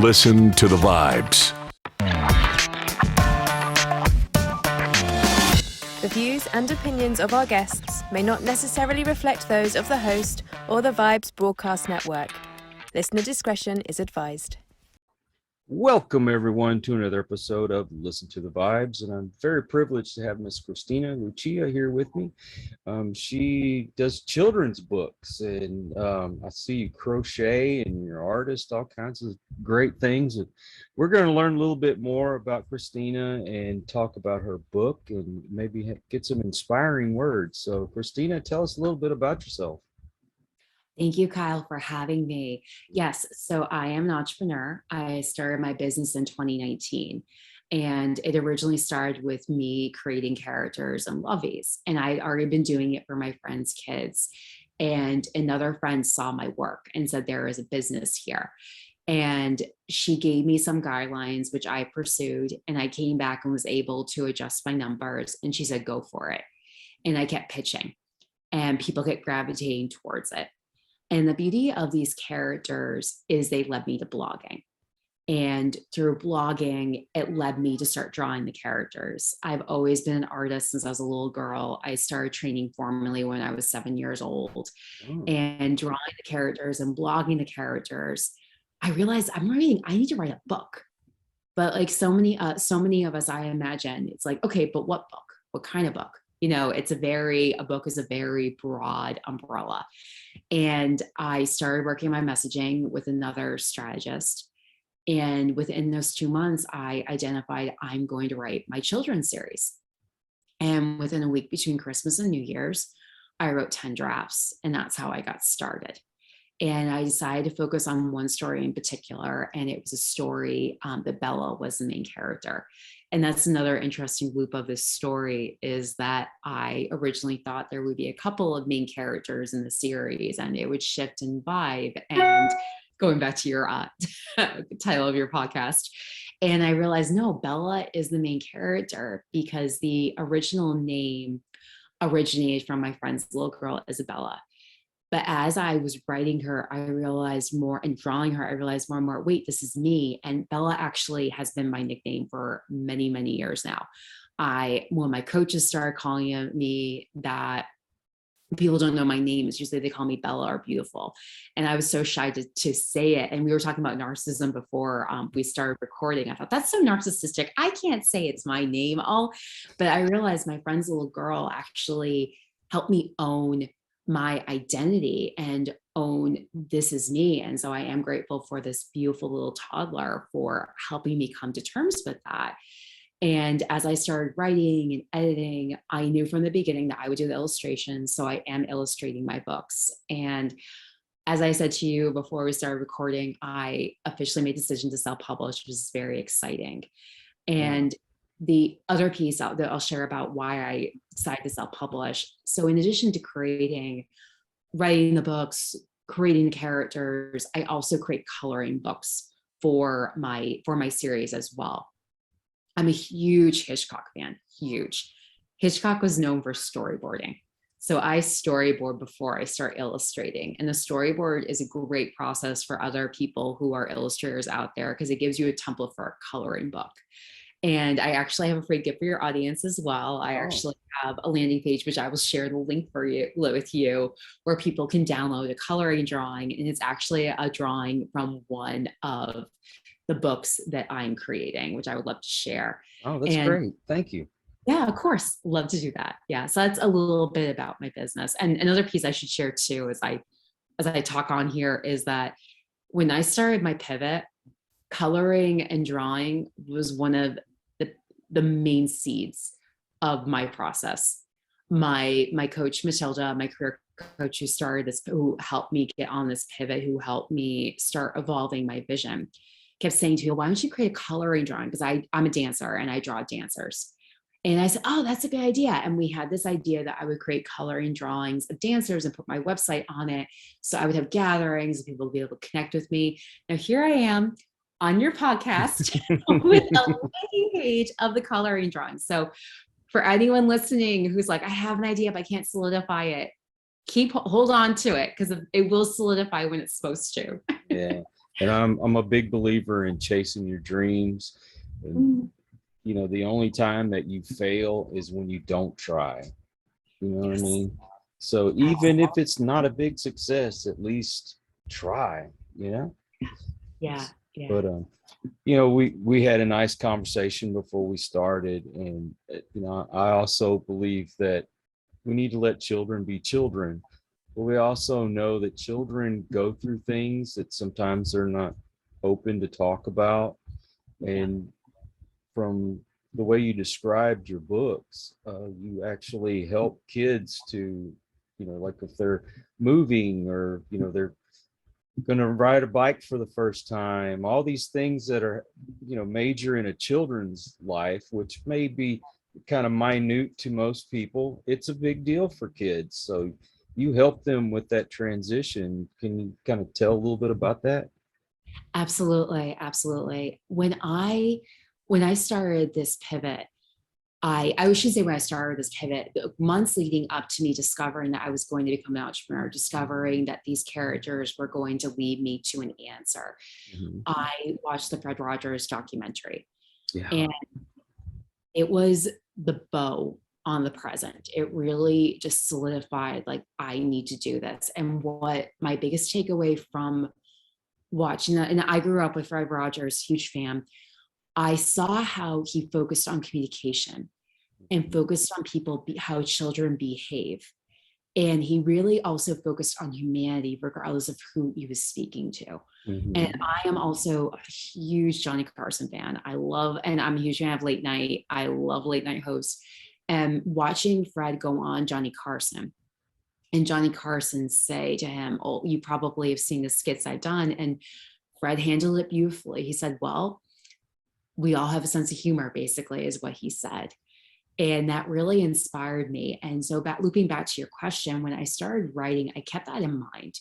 Listen to the vibes. The views and opinions of our guests may not necessarily reflect those of the host or the Vibes Broadcast Network. Listener discretion is advised. Welcome, everyone, to another episode of Listen to the Vibes, and I'm very privileged to have Miss Kristina Lucia here with me. She does children's books, and I see you crochet, and you're an artist, all kinds of great things. And we're going to learn a little bit more about Kristina and talk about her book and maybe get some inspiring words. So, Kristina, tell us a little bit about yourself. Thank you, Kyle, for having me. Yes, so I am an entrepreneur. I started my business in 2019, and it originally started with me creating characters and lovies. And I'd already been doing it for my friends' kids. And another friend saw my work and said, there is a business here. And she gave me some guidelines, which I pursued. And I came back and was able to adjust my numbers. And she said, go for it. And I kept pitching, and people kept gravitating towards it. And the beauty of these characters is they led me to blogging. And through blogging, it led me to start drawing the characters. I've always been an artist since I was a little girl. I started training formally when I was 7 years old. And drawing the characters and blogging the characters, I realized I need to write a book. But like so many of us, I imagine, it's like, okay, but what book? What kind of book? You know, a book is a very broad umbrella. And I started working my messaging with another strategist. And within those 2 months, I identified I'm going to write my children's series. And within a week between Christmas and New Year's, I wrote 10 drafts. And that's how I got started. And I decided to focus on one story in particular. And it was a story that Bella was the main character. And that's another interesting loop of this story, is that I originally thought there would be a couple of main characters in the series and it would shift and vibe. And going back to your title of your podcast. And I realized, no, Bella is the main character because the original name originated from my friend's little girl, Isabella. But as I was writing her, I realized more, and drawing her, I realized more and more, wait, this is me. And Bella actually has been my nickname for many, many years now. When my coaches started calling me that, people don't know my name, it's usually they call me Bella or Beautiful. And I was so shy to say it. And we were talking about narcissism before we started recording. I thought, that's so narcissistic. I can't say it's my name. But I realized my friend's little girl actually helped me own my identity and own this is me. And so I am grateful for this beautiful little toddler for helping me come to terms with that. And as I started writing and editing, I knew from the beginning that I would do the illustrations. So I am illustrating my books. And as I said to you before we started recording, I officially made the decision to self-publish, which is very exciting. And the other piece that I'll share about why I decided to self-publish. So in addition to writing the books, creating the characters, I also create coloring books for my series as well. I'm a huge Hitchcock fan, huge. Hitchcock was known for storyboarding. So I storyboard before I start illustrating. And the storyboard is a great process for other people who are illustrators out there because it gives you a template for a coloring book. And I actually have a free gift for your audience as well. I actually have a landing page, which I will share the link with you, where people can download a coloring drawing. And it's actually a drawing from one of the books that I'm creating, which I would love to share. Oh, that's great. Thank you. Yeah, of course. Love to do that. Yeah. So that's a little bit about my business. And another piece I should share too, as I talk on here, is that when I started my pivot, coloring and drawing was one of the main seeds of my process. My coach, Matilda, my career coach who helped me get on this pivot, who helped me start evolving my vision, kept saying to me, why don't you create a coloring drawing? Because I'm a dancer and I draw dancers. And I said, oh, that's a good idea. And we had this idea that I would create coloring drawings of dancers and put my website on it. So I would have gatherings and people would be able to connect with me. Now here I am on your podcast with a landing page of the coloring drawings. So for anyone listening who's like, I have an idea, but I can't solidify it, hold on to it because it will solidify when it's supposed to. Yeah. And I'm a big believer in chasing your dreams. And, you know, the only time that you fail is when you don't try. You know what I mean? So even if it's not a big success, at least try, you know? Yeah. Yeah. But you know, we had a nice conversation before we started, and you know, I also believe that we need to let children be children, but we also know that children go through things that sometimes they're not open to talk about. And from the way you described your books, you actually help kids to, you know, like if they're moving or, you know, they're going to ride a bike for the first time, all these things that are, you know, major in a children's life, which may be kind of minute to most people, it's a big deal for kids. So you help them with that transition. Can you kind of tell a little bit about that? Absolutely. Absolutely. When I started this pivot, I should say when I started this pivot, months leading up to me discovering that I was going to become an entrepreneur, discovering that these characters were going to lead me to an answer. Mhm. I watched the Fred Rogers documentary, Yeah. and it was the bow on the present. It really just solidified, like, I need to do this. And what my biggest takeaway from watching that, and I grew up with Fred Rogers, huge fan. I saw how he focused on communication and focused on people, how children behave. And he really also focused on humanity, regardless of who he was speaking to. Mhm. And I am also a huge Johnny Carson fan. And I'm a huge fan of late night. I love late night hosts. And watching Fred go on Johnny Carson, and Johnny Carson say to him, "Oh, you probably have seen the skits I've done." And Fred handled it beautifully. He said, "Well, we all have a sense of humor," basically, is what he said. And that really inspired me. And so, looping back to your question, when I started writing, I kept that in mind.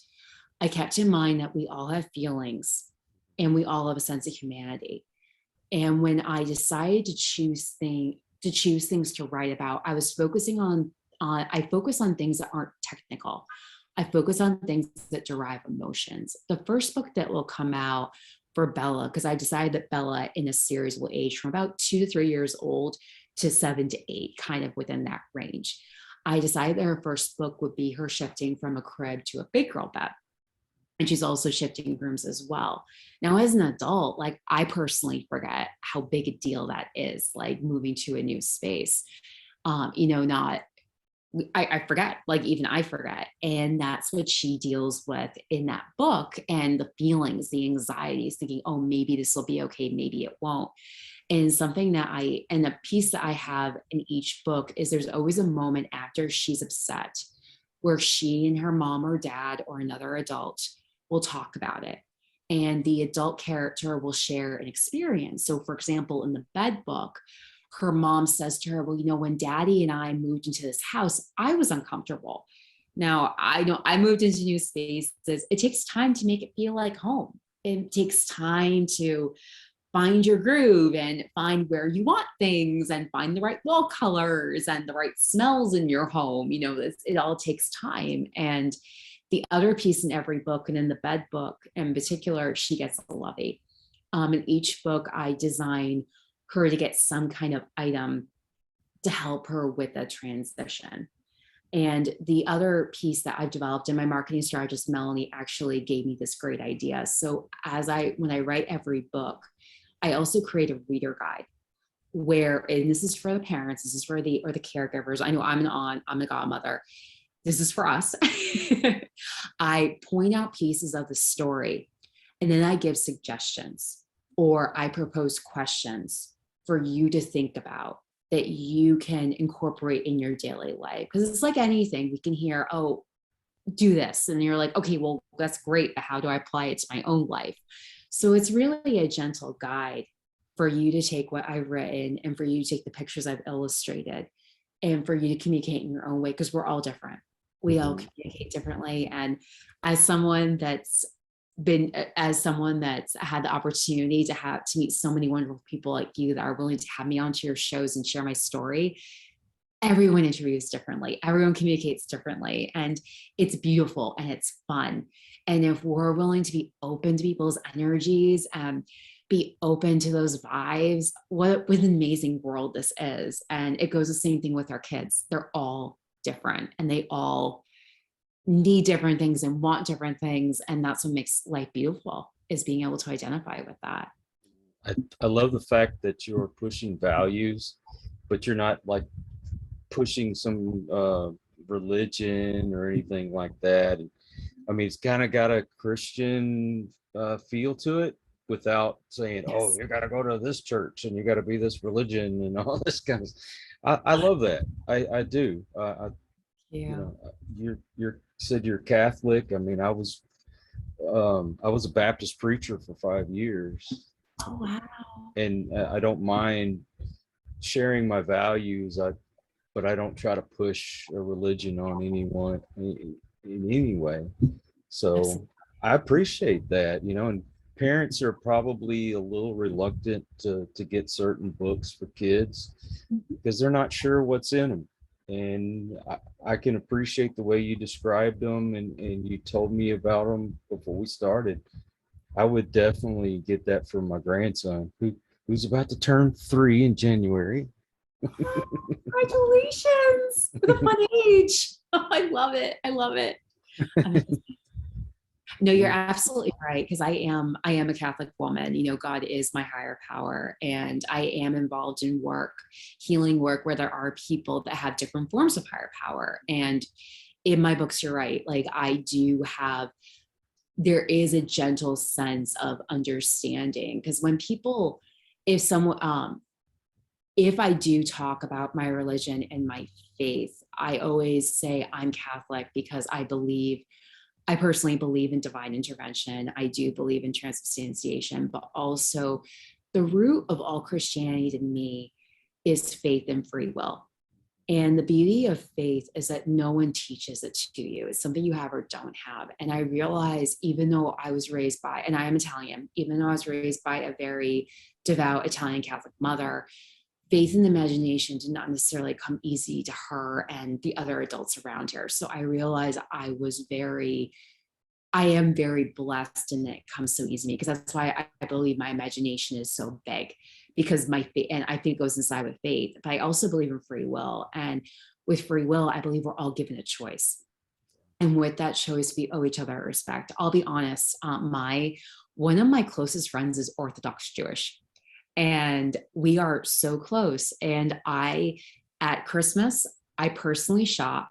I kept in mind that we all have feelings and we all have a sense of humanity. And when I decided to choose things to write about, I was focusing on I focus on things that aren't technical. I focus on things that derive emotions. The first book that will come out for Bella, because I decided that Bella in a series will age from about 2 to 3 years old to 7 to 8, kind of within that range. I decided that her first book would be her shifting from a crib to a big girl bed. And she's also shifting rooms as well. Now, as an adult, like, I personally forget how big a deal that is, like moving to a new space. Not I forget, like, even I forget. And that's what she deals with in that book, and the feelings, the anxieties, thinking, oh, maybe this will be okay, maybe it won't. And a piece that I have in each book is there's always a moment after she's upset where she and her mom or dad or another adult will talk about it. And the adult character will share an experience. So, for example, in the bed book, her mom says to her, "Well, when daddy and I moved into this house, I was uncomfortable. Now, I know I moved into new spaces. It takes time to make it feel like home. It takes time to find your groove and find where you want things and find the right wall colors and the right smells in your home. It all takes time." And the other piece in every book, and in the bed book in particular, she gets a lovey. In each book, I design her to get some kind of item to help her with a transition. And the other piece that I've developed, and my marketing strategist, Melanie, actually gave me this great idea. So when I write every book, I also create a reader guide and this is for the parents, this is for the caregivers. I know I'm a godmother. This is for us. I point out pieces of the story, and then I give suggestions, or I propose questions for you to think about that you can incorporate in your daily life. Because it's like anything, we can hear, "Oh, do this." And you're like, "Okay, well, that's great, but how do I apply it to my own life?" So it's really a gentle guide for you to take what I've written and for you to take the pictures I've illustrated and for you to communicate in your own way, because we're all different. We all communicate differently. And as someone that's had the opportunity to meet so many wonderful people like you that are willing to have me onto your shows and share my story, everyone interviews differently, everyone communicates differently, and it's beautiful and it's fun. And if we're willing to be open to people's energies and be open to those vibes, what an amazing world this is. And it goes the same thing with our kids. They're all different and they all need different things and want different things. And that's what makes life beautiful, is being able to identify with that. I love the fact that you're pushing values, but you're not like pushing some religion or anything like that. I mean, it's kind of got a Christian feel to it without saying, Yes. "Oh, you got to go to this church and you got to be this religion and all this kind of." I love that. I do. You know, you're said you're Catholic. I mean, I was a Baptist preacher for 5 years. Oh, wow. And I don't mind sharing my values. But I don't try to push a religion on anyone in any way. So I appreciate that, you know, and parents are probably a little reluctant to get certain books for kids because they're not sure what's in them. And I can appreciate the way you described them and you told me about them before we started. I would definitely get that for my grandson who's about to turn 3 in January. Congratulations! What a fun age. Oh, I love it. I love it. No, you're absolutely right. Because I am a Catholic woman. You know, God is my higher power. And I am involved in work, healing work, where there are people that have different forms of higher power. And in my books, you're right. Like there is a gentle sense of understanding. Because when people, if I do talk about my religion and my faith, I always say I'm Catholic because I personally believe in divine intervention. I do believe in transubstantiation, but also the root of all Christianity to me is faith and free will. And the beauty of faith is that no one teaches it to you. It's something you have or don't have. And I realize, even though I was raised by, and I am Italian, even though I was raised by a very devout Italian Catholic mother, faith and imagination did not necessarily come easy to her and the other adults around her. So I realized I am very blessed, and it comes so easy to me, because that's why I believe my imagination is so big, because my faith, and I think it goes inside with faith, but I also believe in free will. And with free will, I believe we're all given a choice. And with that choice, we owe each other respect. I'll be honest, one of my closest friends is Orthodox Jewish. And we are so close. And at Christmas, I personally shop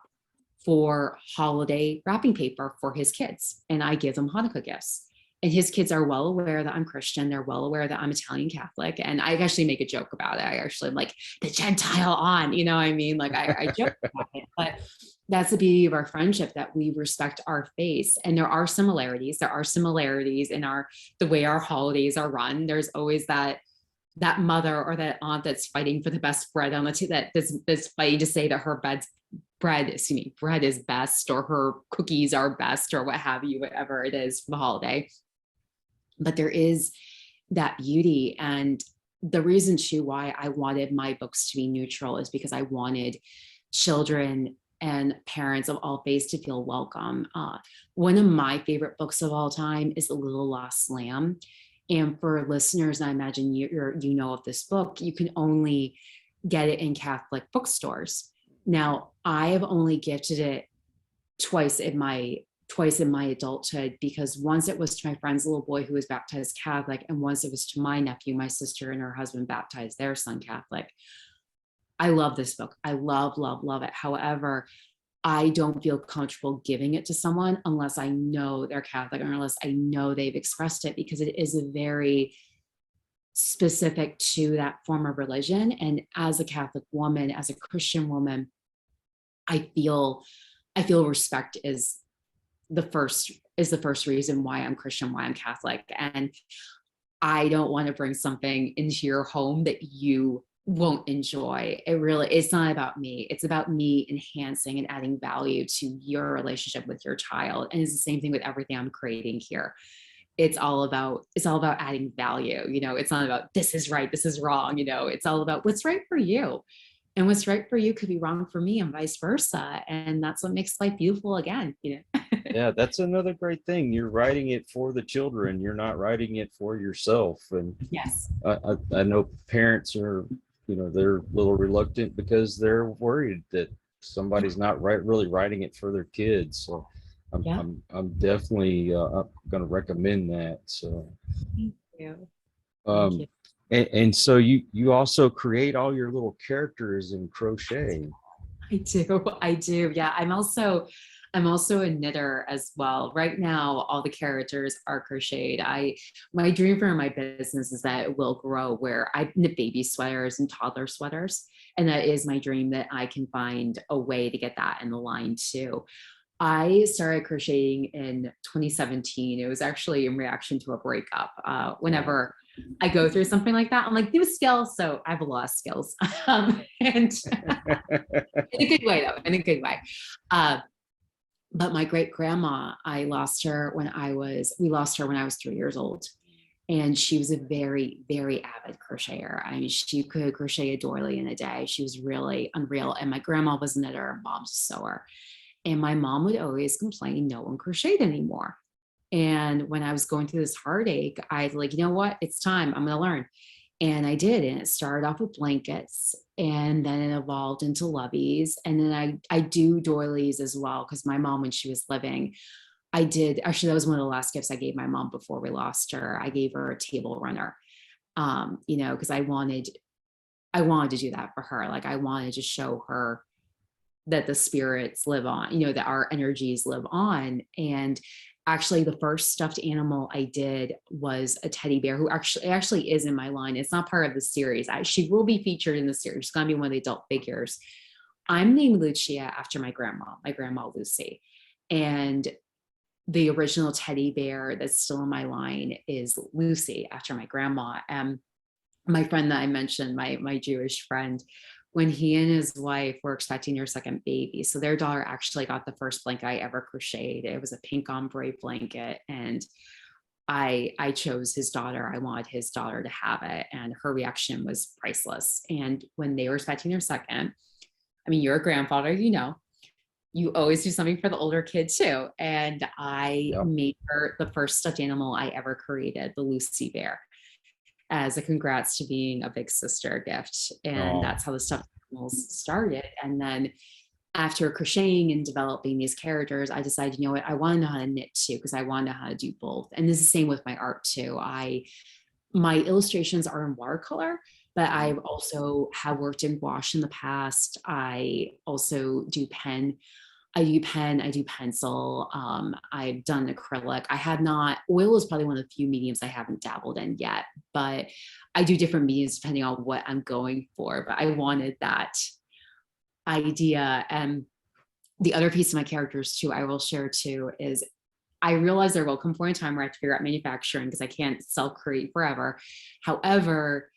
for holiday wrapping paper for his kids, and I give them Hanukkah gifts. And his kids are well aware that I'm Christian. They're well aware that I'm Italian Catholic. And I actually make a joke about it. I actually am like, the Gentile on, you know what I mean? Like I joke about it, but that's the beauty of our friendship, that we respect our faith. And there are similarities. There are similarities in the way our holidays are run. There's always that mother or that aunt that's fighting for the best bread on that's fighting to say that her bread is best, or her cookies are best, or what have you, whatever it is for the holiday. But there is that beauty. And the reason too why I wanted my books to be neutral is because I wanted children and parents of all faiths to feel welcome. One of my favorite books of all time is The Little Lost Lamb. And for listeners, I imagine you know of this book, you can only get it in Catholic bookstores. Now, I have only gifted it twice in my adulthood, because once it was to my friend's little boy who was baptized Catholic, and once it was to my nephew, my sister and her husband baptized their son Catholic. I love this book. I love, love, love it. However, I don't feel comfortable giving it to someone unless I know they're Catholic, or unless I know they've expressed it, because it is a very specific to that form of religion. And as a Catholic woman, as a Christian woman, I feel respect is the first reason why I'm Christian, why I'm Catholic. And I don't want to bring something into your home that you won't enjoy. It's not about me. It's about me enhancing and adding value to your relationship with your child. And it's the same thing with everything I'm creating here. It's all about adding value. You know, it's not about this is right, this is wrong. You know, it's all about what's right for you. And what's right for you could be wrong for me and vice versa. And that's what makes life beautiful again, you know? Yeah, that's another great thing. You're writing it for the children. You're not writing it for yourself. And Yes. I know parents are, they're a little reluctant because they're worried that somebody's not really writing it for their kids. So Yeah. I'm definitely going to recommend that. So Thank you. Thank um you. and so you also create all your little characters in crochet. I do. Yeah. I'm also a knitter as well. Right now, all the characters are crocheted. My dream for my business is that it will grow where I knit baby sweaters and toddler sweaters. And that is my dream, that I can find a way to get that in the line too. I started crocheting in 2017. It was actually in reaction to a breakup. Whenever I go through something like that, I'm like, new skills. So I have a lot of skills. And in a good way, though, in a good way. But my great grandma, we lost her when I was 3 years old. And she was a very, very avid crocheter. I mean, she could crochet a doily in a day. She was really unreal. And my grandma was a knitter, mom's a sewer. And my mom would always complain no one crocheted anymore. And when I was going through this heartache, I was like, you know what? It's time. I'm going to learn. And I did. And it started off with blankets, and then it evolved into loveys. And then I do doilies as well, because my mom, when she was living, I did. Actually, that was one of the last gifts I gave my mom before we lost her. I gave her a table runner, because I wanted to do that for her. Like, I wanted to show her that the spirits live on, that our energies live on. And actually, the first stuffed animal I did was a teddy bear who actually is in my line. It's not part of the series. She will be featured in the series. She's going to be one of the adult figures. I'm named Lucia after my grandma Lucy. And the original teddy bear that's still in my line is Lucy after my grandma. My friend that I mentioned, my Jewish friend, when he and his wife were expecting their second baby, so their daughter actually got the first blanket I ever crocheted. It was a pink ombre blanket, and I chose his daughter. I wanted his daughter to have it, and her reaction was priceless. And when they were expecting their second, I mean, you're a grandfather, you always do something for the older kid too. And I made her the first stuffed animal I ever created, the Lucy bear, as a congrats to being a big sister gift. And that's how the stuffed animals started. And then after crocheting and developing these characters, I decided, you know what, I want to know how to knit too, because I want to know how to do both. And this is the same with my art too. My illustrations are in watercolor, but I've also have worked in gouache in the past. I also do pen. I do pencil. I've done acrylic. I have not, oil is probably one of the few mediums I haven't dabbled in yet, but I do different mediums depending on what I'm going for. But I wanted that idea. And the other piece of my characters too, I will share too, is I realize there will come point in time where I have to figure out manufacturing, because I can't self-create forever. However,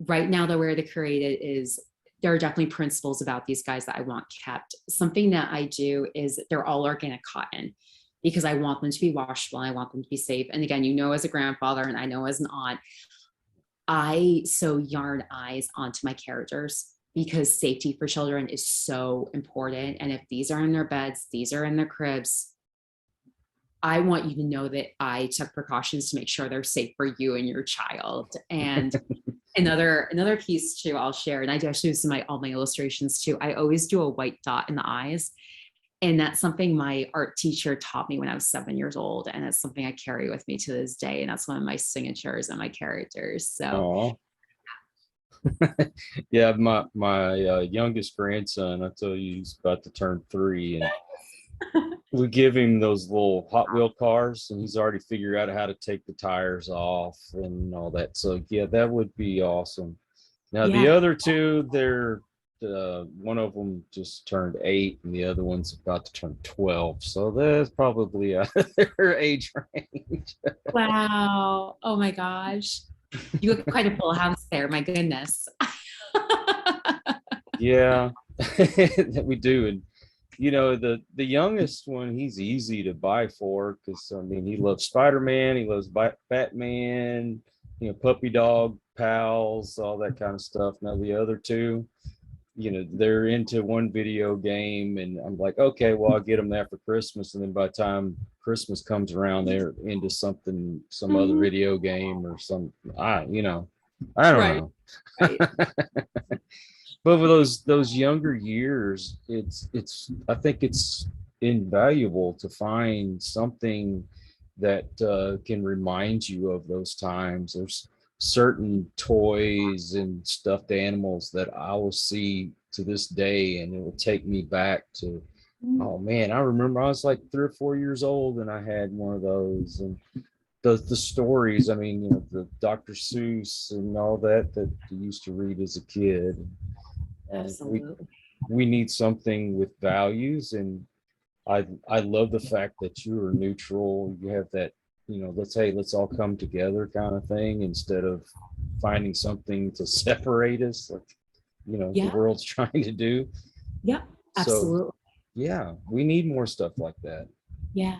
right now the way they're created is there are definitely principles about these guys that I want kept. Something that I do is they're all organic cotton, because I want them to be washable. I want them to be safe. And again, as a grandfather, and I know as an aunt, I sew yarn eyes onto my characters, because safety for children is so important. And if these are in their beds, these are in their cribs, I want you to know that I took precautions to make sure they're safe for you and your child. And another piece too, I'll share, and I do actually use all my illustrations too. I always do a white dot in the eyes. And that's something my art teacher taught me when I was 7 years old. And it's something I carry with me to this day. And that's one of my signatures and my characters. So yeah, my youngest grandson, I tell you, he's about to turn 3, and we give him those little Hot Wheel cars, and he's already figured out how to take the tires off and all that. So yeah, that would be awesome. Now the other two, they're one of them just turned 8, and the other one's about to turn 12. So that's probably out of their age range. Wow! Oh my gosh, you have quite a full house there. My goodness. Yeah, that we do. And the youngest one, he's easy to buy for, because I mean, he loves Spider-Man, he loves Batman, puppy dog pals, all that kind of stuff. Now the other two, they're into one video game, and I'm like, okay, well, I'll get them that for Christmas. And then by the time Christmas comes around, they're into some other video game or I don't Right. know. Right. But with those younger years, I think it's invaluable to find something that can remind you of those times. There's certain toys and stuffed animals that I will see to this day, and it will take me back to, oh man, I remember I was like 3 or 4 years old and I had one of those. And the stories, I mean, the Dr. Seuss and all that you used to read as a kid. Absolutely. We need something with values, and I love the fact that you are neutral. You have that, let's all come together kind of thing, instead of finding something to separate us, like the world's trying to do. Yeah, absolutely. So yeah, we need more stuff like that. Yeah.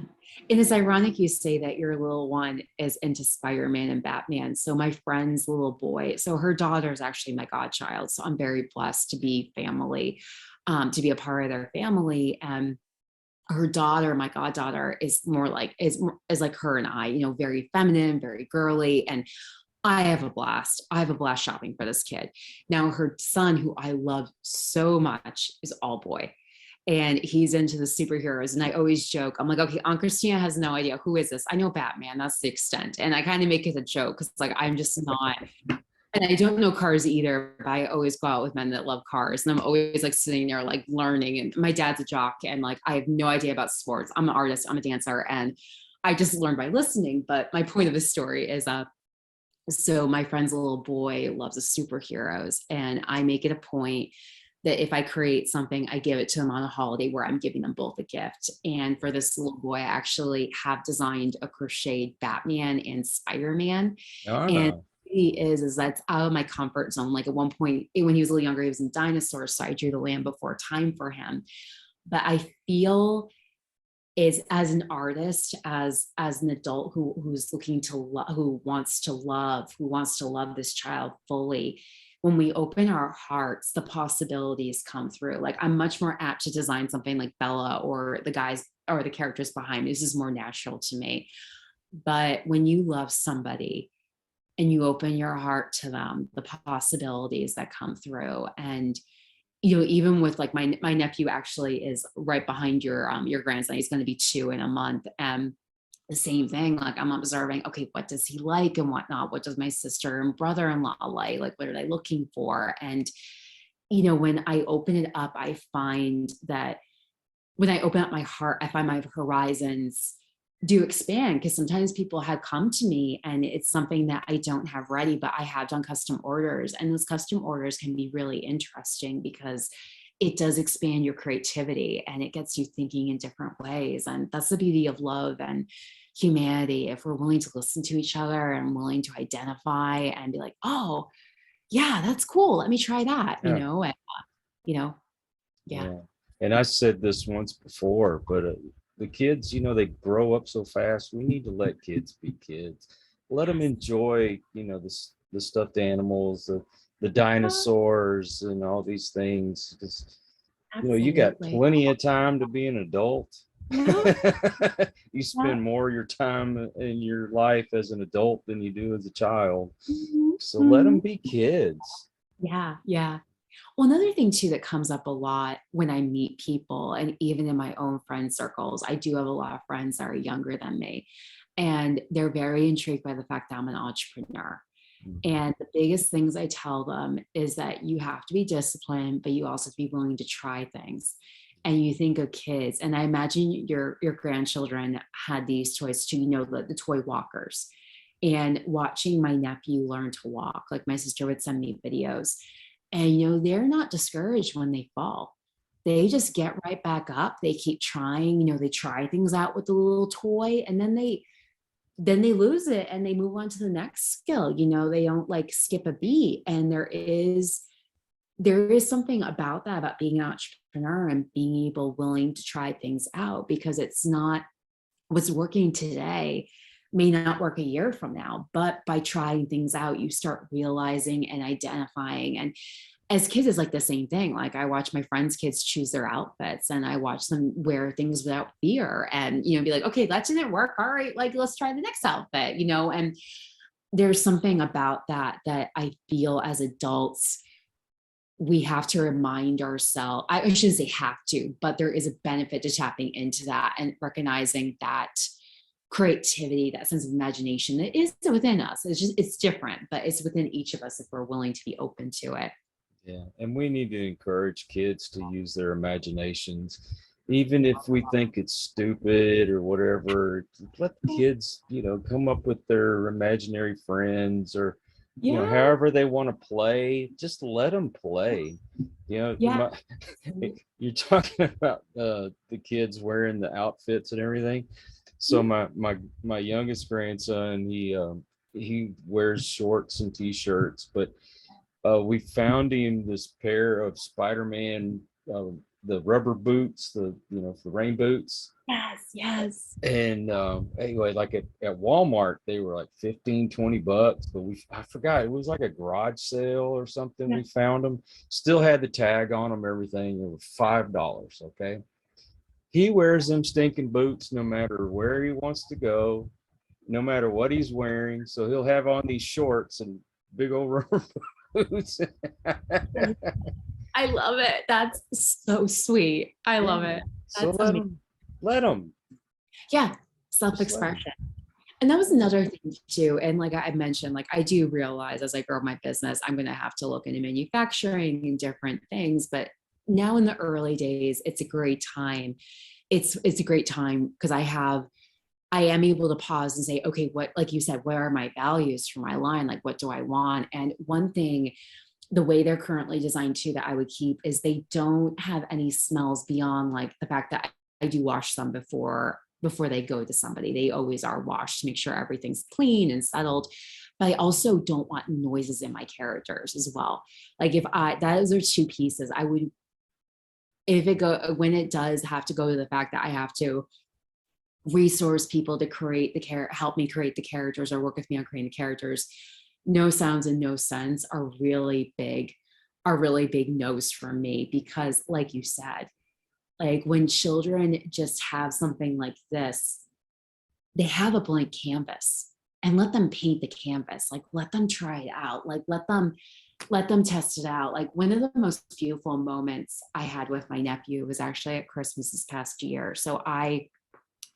And it's ironic you say that your little one is into Spider-Man and Batman. So my friend's little boy, so her daughter is actually my godchild. So I'm very blessed to be family, to be a part of their family. And her daughter, my goddaughter, is like her and I, very feminine, very girly. And I have a blast. I have a blast shopping for this kid. Now her son, who I love so much, is all boy. And he's into the superheroes. And I always joke, I'm like, okay, Aunt Kristina has no idea. Who is this? I know Batman. That's the extent. And I kind of make it a joke because like, I'm just not, and I don't know cars either, but I always go out with men that love cars. And I'm always like sitting there, like learning. And my dad's a jock and like, I have no idea about sports. I'm an artist, I'm a dancer. And I just learned by listening. But my point of the story is, so my friend's little boy loves the superheroes. And I make it a point that if I create something, I give it to them on a holiday where I'm giving them both a gift. And for this little boy, I actually have designed a crocheted Batman and Spider-Man. And he is that's out of my comfort zone. Like at one point when he was a little younger, he was in dinosaurs. So I drew the Land Before Time for him. But I feel is as an artist, as an adult who's looking to who wants to love this child fully, when we open our hearts, the possibilities come through. Like I'm much more apt to design something like Bella or the guys or the characters behind me. This is more natural to me. But when you love somebody and you open your heart to them, the possibilities that come through. And even with like my nephew actually is right behind your grandson. He's going to be 2 in a month. And the same thing, like I'm observing, okay, what does he like and whatnot? What does my sister and brother-in-law like? Like, what are they looking for? And, when I open it up, I find that when I open up my heart, I find my horizons do expand, because sometimes people have come to me and it's something that I don't have ready, but I have done custom orders, and those custom orders can be really interesting because it does expand your creativity and it gets you thinking in different ways. And that's the beauty of love and humanity. If we're willing to listen to each other and willing to identify and be like, oh yeah, that's cool, let me try that, Yeah. Yeah. And I said this once before, but the kids, they grow up so fast. We need to let kids be kids. Let them enjoy, the stuffed animals, the dinosaurs and all these things. Because, you got plenty of time to be an adult. Yeah. You spend more of your time in your life as an adult than you do as a child. So let them be kids. Yeah. Yeah. Well, another thing too that comes up a lot when I meet people, and even in my own friend circles, I do have a lot of friends that are younger than me, and they're very intrigued by the fact that I'm an entrepreneur. And the biggest things I tell them is that you have to be disciplined, but you also have to be willing to try things. And you think of kids, and I imagine your grandchildren had these toys too, the toy walkers. And watching my nephew learn to walk, like my sister would send me videos, and they're not discouraged when they fall. They just get right back up. They keep trying. They try things out with the little toy, and then they lose it and they move on to the next skill. They don't like skip a beat. And there is something about that, about being an entrepreneur and being willing to try things out, because it's not what's working today may not work a year from now, but by trying things out, you start realizing and identifying. as kids, it's like the same thing. Like I watch my friends' kids choose their outfits, and I watch them wear things without fear, and, be like, okay, that didn't work. All right, like, let's try the next outfit, and there's something about that I feel as adults, we have to remind ourselves, I shouldn't say have to, but there is a benefit to tapping into that and recognizing that creativity, that sense of imagination that is within us. It's different, but it's within each of us if we're willing to be open to it. Yeah, and we need to encourage kids to use their imaginations, even if we think it's stupid or whatever. Let the kids, come up with their imaginary friends, or however they want to play. Just let them play. Yeah. You're talking about the kids wearing the outfits and everything. So my youngest grandson, he wears shorts and t-shirts, but we found him this pair of Spider-Man, the rubber boots, the rain boots. Yes. And anyway, like at Walmart, they were like $15-20, but I forgot, it was like a garage sale or something. Yeah. We found them, still had the tag on them, everything. It was $5. Okay. He wears them stinking boots no matter where he wants to go, no matter what he's wearing. So he'll have on these shorts and big old rubber boots. I love it. That's so sweet. I love it. So let them. Yeah. Self-expression. And that was another thing too. And like I mentioned, like I do realize as I grow my business, I'm going to have to look into manufacturing and different things. But now in the early days, it's a great time. It's a great time because I am able to pause and say, okay, what, like you said, what are my values for my line? Like, what do I want? And one thing, the way they're currently designed too, that I would keep is they don't have any smells beyond like the fact that I do wash them before they go to somebody. They always are washed to make sure everything's clean and settled. But I also don't want noises in my characters as well. Like those are two pieces. I would, when it does have to go to the fact that I have to resource people to help me create the characters or work with me on creating the characters, no sounds and no sense are really big no's for me. Because like you said, like when children just have something like this, they have a blank canvas, and let them paint the canvas. Like let them try it out. Like let them test it out. Like one of the most beautiful moments I had with my nephew was actually at Christmas this past year. So I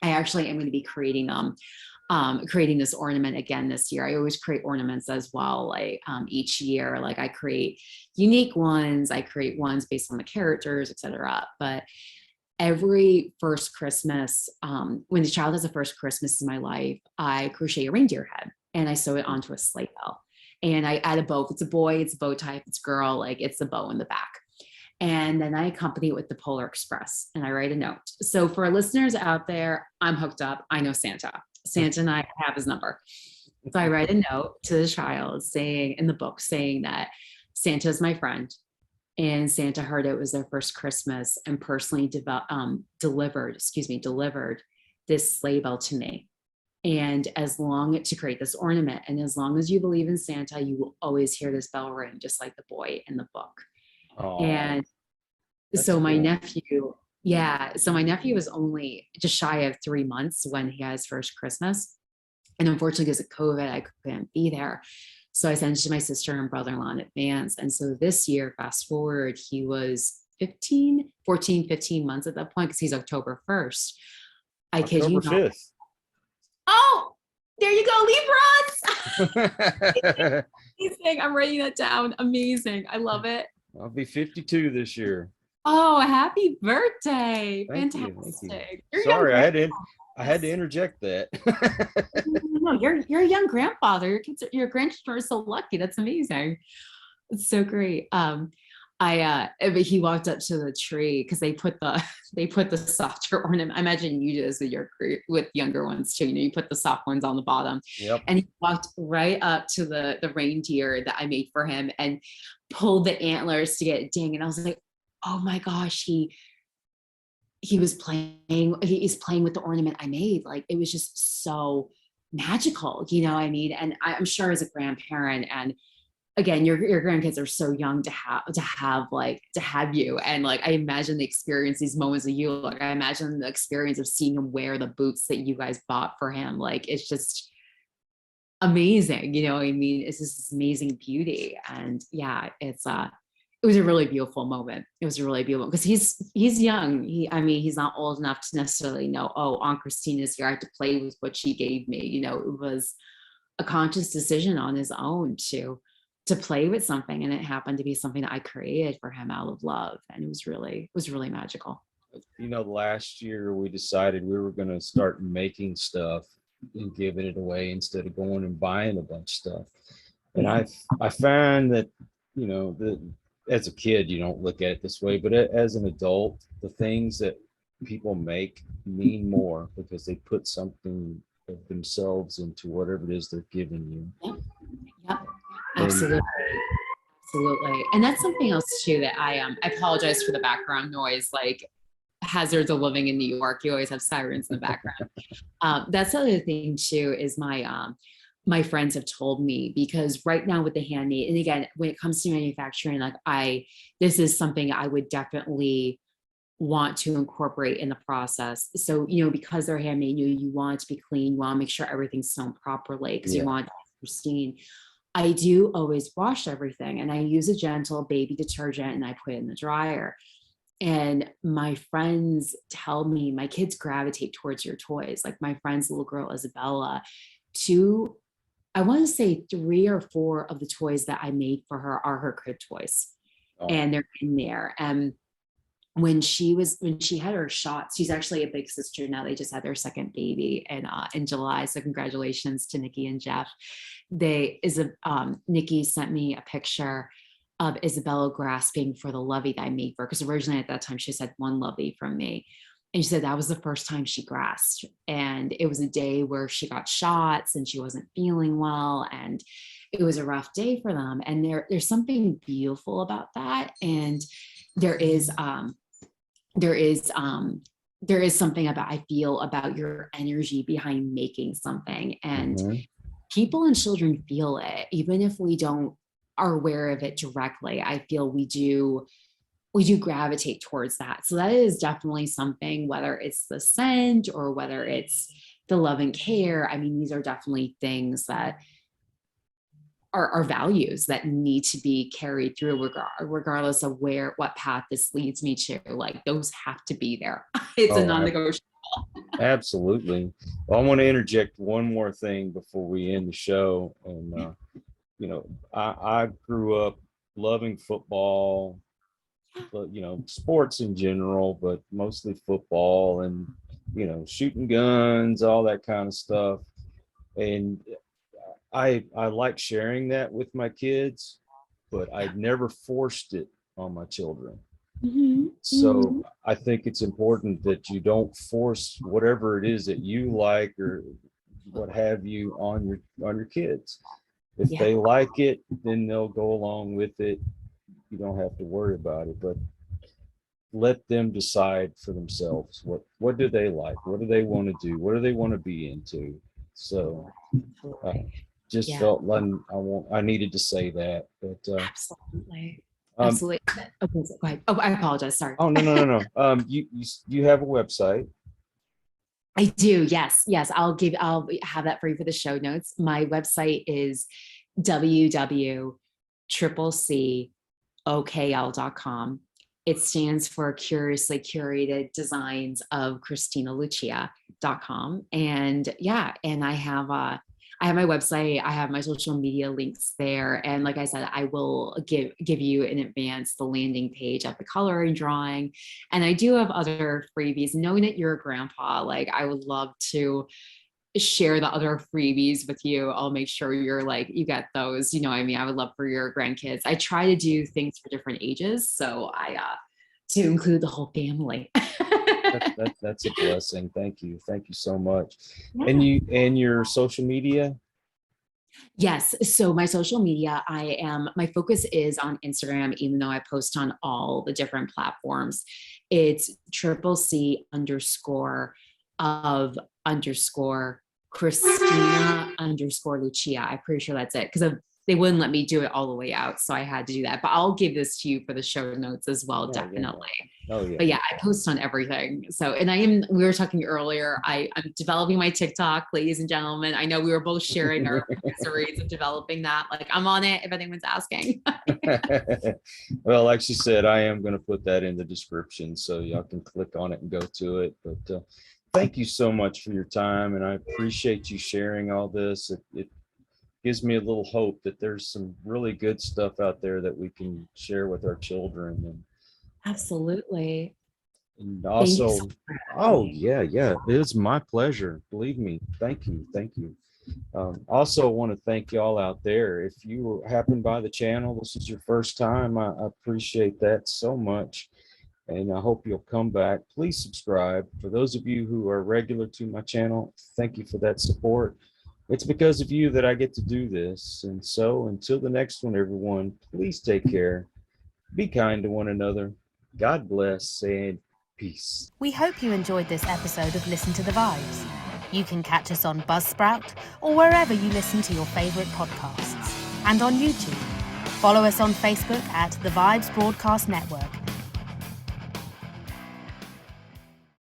actually am going to be creating this ornament again this year. I always create ornaments as well, like each year. Like I create unique ones, I create ones based on the characters, etc. But every first Christmas, when the child has a first Christmas in my life, I crochet a reindeer head and I sew it onto a sleigh bell. And I add a bow. If it's a boy, it's a bow tie. If it's a girl, like it's a bow in the back. And then I accompany it with the Polar Express and I write a note. So for listeners out there, I'm hooked up. I know Santa and I have his number. So I write a note to the child in the book saying that Santa is my friend, and Santa heard it was their first Christmas and personally delivered this sleigh bell to me. And to create this ornament, and as long as you believe in Santa, you will always hear this bell ring, just like the boy in the book. Aww, and so my nephew was only just shy of 3 months when he had his first Christmas. And unfortunately, because of COVID, I couldn't be there. So I sent it to my sister and brother-in-law in advance. And so this year, fast forward, he was 15 months at that point, because he's October 1st. I kid you not. October 5th. Oh, there you go, Libras. Amazing. I'm writing that down. Amazing. I love it. I'll be 52 this year. Oh, happy birthday. Thank Fantastic. you. Sorry, I had to interject that. No, you're a young grandfather. Your grandchildren are so lucky. That's amazing. It's so great. But he walked up to the tree because they put the softer ornament. I imagine you do this with younger ones too. You put the soft ones on the bottom. Yep. And he walked right up to the reindeer that I made for him and pulled the antlers to get it ding. And I was like, oh my gosh, he's playing with the ornament I made. Like it was just so magical, you know what I mean? And I'm sure as a grandparent and again, your grandkids are so young to have you. And like, I imagine the experience, these moments of you, like I imagine the experience of seeing him wear the boots that you guys bought for him. Like, it's just amazing. You know what I mean? It's just this amazing beauty. And yeah, it was a really beautiful moment. It was a really beautiful, because he's young. He's not old enough to necessarily know, oh, Aunt Christina's here, I have to play with what she gave me. You know, it was a conscious decision on his own to play with something. And it happened to be something that I created for him out of love. And it was really magical. You know, last year we decided we were going to start making stuff and giving it away instead of going and buying a bunch of stuff. And I find that, you know, that as a kid, you don't look at it this way, but as an adult, the things that people make mean more because they put something of themselves into whatever it is they're giving you. Yep. Absolutely. Absolutely. And that's something else too that I apologize for the background noise, like hazards of living in New York. You always have sirens in the background. That's the other thing too, is my friends have told me, because right now with the handmade, and again, when it comes to manufacturing, like this is something I would definitely want to incorporate in the process. So, you know, because they're handmade, you want it to be clean, you want to make sure everything's sewn properly, because you want it to be pristine. I do always wash everything, and I use a gentle baby detergent, and I put it in the dryer. And my friends tell me, my kids gravitate towards your toys. Like my friend's little girl, Isabella, I want to say 3 or 4 of the toys that I made for her are her crib toys. Oh. And they're in there. And when she had her shots, she's actually a big sister now. They just had their second baby in July. So congratulations to Nikki and Jeff. Nikki sent me a picture of Isabella grasping for the lovey that I made for her, because originally at that time she said 1 lovey from me. And she said that was the first time she grasped. And it was a day where she got shots and she wasn't feeling well. And it was a rough day for them. And there's something beautiful about that. And there is something I feel about your energy behind making something. And people and children feel it, even if we are aware of it directly. I feel we do gravitate towards that. So that is definitely something, whether it's the scent or whether it's the love and care. I mean, these are definitely things that are values that need to be carried through regardless of what path this leads me to. Like, those have to be there. It's a non-negotiable. Absolutely. Well, I want to interject one more thing before we end the show. And, you know, I grew up loving football, but, you know, sports in general, but mostly football and, you know, shooting guns, all that kind of stuff. And I like sharing that with my kids, but I never forced it on my children. So I think it's important that you don't force whatever it is that you like or what have you on your kids. If they like it, then they'll go along with it. You don't have to worry about it, but let them decide for themselves. What do they like? What do they want to do? What do they want to be into? So felt like I needed to say that. But absolutely. Absolutely. Okay, go ahead. Oh, I apologize. Sorry. Oh, no. You have a website. I do. Yes. I'll have that for you for the show notes. My website is www.CCCokl.com. It stands for Curiously Curated Designs of Kristina Lucia.com. And and I have my website. I have my social media links there. And like I said, I will give you in advance the landing page of the coloring drawing. And I do have other freebies. Knowing that you're a grandpa, like I would love to share the other freebies with you. I'll make sure you get those. You know what I mean? I would love for your grandkids. I try to do things for different ages. So to include the whole family. That's a blessing. Thank you so much. And your social media? Yes. So my social media, my focus is on Instagram, even though I post on all the different platforms. It's CCC_of_Kristina_Lucia. I'm pretty sure that's it, because they wouldn't let me do it all the way out. So I had to do that, but I'll give this to you for the show notes as well. Definitely. Oh yeah. But yeah, I post on everything. So, and we were talking earlier, I'm developing my TikTok, ladies and gentlemen. I know we were both sharing our miseries of developing that. Like, I'm on it if anyone's asking. Well, like she said, I am going to put that in the description so y'all can click on it and go to it. But thank you so much for your time. And I appreciate you sharing all this. It gives me a little hope that there's some really good stuff out there that we can share with our children. And Absolutely. And also, so oh yeah, it is my pleasure. Believe me. Thank you. Also, want to thank y'all out there. If you happen by the channel, this is your first time. I appreciate that so much, and I hope you'll come back. Please subscribe. For those of you who are regular to my channel, thank you for that support. It's because of you that I get to do this. And so, until the next one, everyone, please take care. Be kind to one another. God bless and peace. We hope you enjoyed this episode of Listen to the Vibes. You can catch us on Buzzsprout or wherever you listen to your favourite podcasts, and on YouTube. Follow us on Facebook at The Vibes Broadcast Network